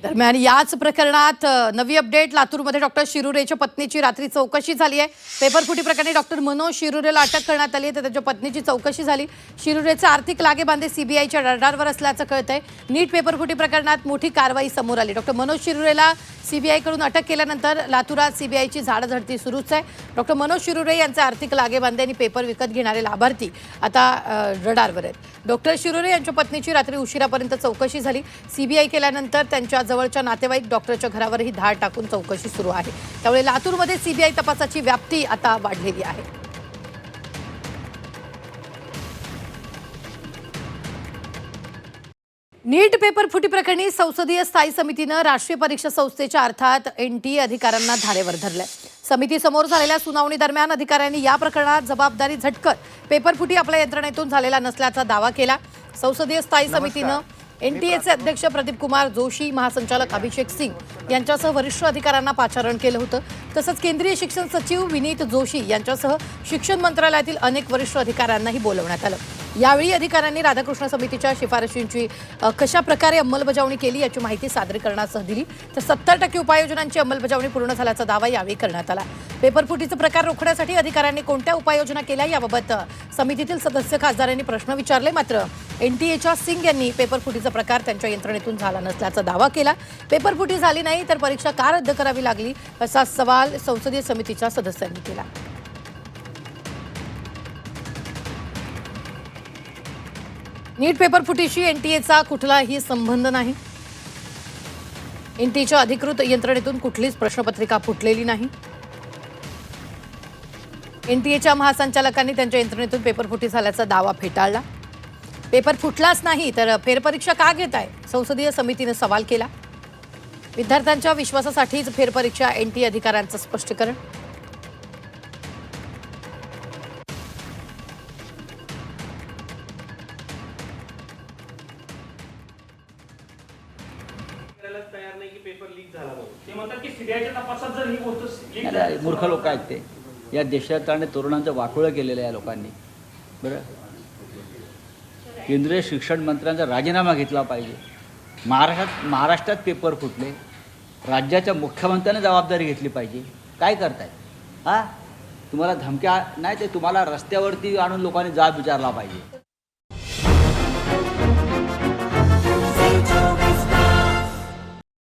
दरम्यान याच प्रकरणात नवी अपडेट लातूरमध्ये डॉक्टर शिरुरेच्या पत्नीची रात्री चौकशी झाली आहे। पेपरफुटी प्रकरणी डॉक्टर मनोज शिरुरेला अटक करण्यात आली आहे, तर त्याच्या पत्नीची चौकशी झाली। शिरुरेचे आर्थिक लागेबांधे सीबीआयच्या रडारवर असल्याचं कळतंय। नीट पेपरफुटी प्रकरणात मोठी कारवाई समोर आली। डॉक्टर मनोज शिरुरेला सीबीआयकडून अटक केल्यानंतर लातूरात सीबीआयची झाडाझडती सुरूच आहे। डॉक्टर मनोज शिरुरे यांचे आर्थिक लागेबांधे आणि पेपर विकत घेणारे लाभार्थी आता रडारवर आहेत। डॉक्टर शिरुरे यांच्या पत्नीची रात्री उशिरापर्यंत चौकशी झाली। सीबीआय केल्यानंतर त्यांच्या जवळच्या नातेवाईक डॉक्टरच्या घरावरही धाड टाकून चौकशी सुरू आहे। त्यामुळे लातूरमध्ये सीबीआय तपासाची व्याप्ती आता वाढलेली आहे। नीट पेपर फुटी प्रकरणी संसदीय स्थायी समितीनं राष्ट्रीय परीक्षा संस्थेच्या अर्थात एनटीए अधिकाऱ्यांना धारेवर धरले। समितीसमोर झालेल्या सुनावणी दरम्यान अधिकाऱ्यांनी या प्रकरणात जबाबदारी झटकत पेपरफुटी आपल्या यंत्रणेतून झालेला नसल्याचा दावा केला। संसदीय स्थायी समितीनं एनटीएचे अध्यक्ष प्रदीप कुमार जोशी, महासंचालक अभिषेक सिंग यांच्यासह वरिष्ठ अधिकाऱ्यांना पाचारण केलं होतं। तसंच केंद्रीय शिक्षण सचिव विनीत जोशी यांच्यासह शिक्षण मंत्रालयातील अनेक वरिष्ठ अधिकाऱ्यांनाही बोलवण्यात आलं। यावेळी अधिकाऱ्यांनी राधाकृष्ण समितीच्या शिफारशींची कशा प्रकारे अंमलबजावणी केली याची माहिती सादरीकरणासह दिली। तर 70% उपाययोजनांची अंमलबजावणी पूर्ण झाल्याचा दावा यावेळी करण्यात आला। पेपरफुटीचे प्रकार रोखण्यासाठी अधिकाऱ्यांनी कोणत्या उपाययोजना केल्या याबाबत समितीतील सदस्य खासदारांनी प्रश्न विचारले। मात्र एनटीएच्या सिंग यांनी पेपरफुटीचा प्रकार त्यांच्या यंत्रणेतून झाला नसल्याचा दावा केला। पेपरफुटी झाली नाही तर परीक्षा का रद्द करावी लागली असा सवाल संसदीय समितीच्या सदस्यांनी केला। नीट पेपरफुटीशी एनटीएचा कुठलाही संबंध नाही। एनटीएच्या अधिकृत यंत्रणेतून कुठलीच प्रश्नपत्रिका फुटलेली नाही। एनटीएच्या महासंचालकांनी त्यांच्या यंत्रणेतून पेपरफुटी झाल्याचा दावा फेटाळला। पेपर फुटलाच नाही तर फेरपरीक्षा का घेताय, संसदीय समितीने सवाल केला। विद्यार्थ्यांच्या विश्वासासाठीच फेरपरीक्षा, एनटीए अधिकाऱ्यांचं स्पष्टीकरण। तयार नाही की पेपर लीक झाला म्हणून ते म्हणतात की सीबीआयच्या तपासात जर ही गोष्ट अरे मूर्ख लोक आहेत ते। या देशात आणि तरुणांचं वाटोळं केलेलं आहे या लोकांनी। बरं, केंद्रीय शिक्षण मंत्र्यांचा राजीनामा घेतला पाहिजे। महाराष्ट्रात पेपर फुटले, राज्याच्या मुख्यमंत्र्याने जबाबदारी घेतली पाहिजे। काय करताय? तुम्हाला धमक्या नाही, ते तुम्हाला रस्त्यावरती आणून लोकांनी जाब विचारला पाहिजे।